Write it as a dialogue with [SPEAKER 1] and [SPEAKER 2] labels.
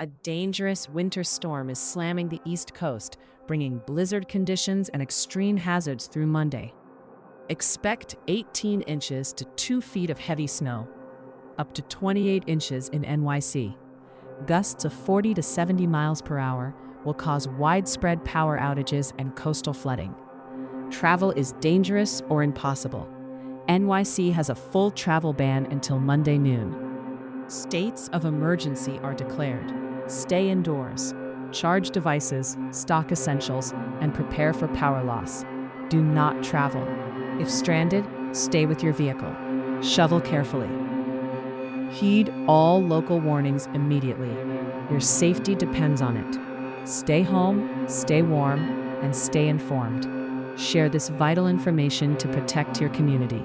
[SPEAKER 1] A dangerous winter storm is slamming the East Coast, bringing blizzard conditions and extreme hazards through Monday. Expect 18 inches to 2 feet of heavy snow, up to 28 inches in NYC. Gusts of 40 to 70 miles per hour will cause widespread power outages and coastal flooding. Travel is dangerous or impossible. NYC has a full travel ban until Monday noon. States of emergency are declared. Stay indoors. Charge devices, stock essentials, and prepare for power loss. Do not travel. If stranded, stay with your vehicle. Shovel carefully. Heed all local warnings immediately. Your safety depends on it. Stay home, stay warm, and stay informed. Share this vital information to protect your community.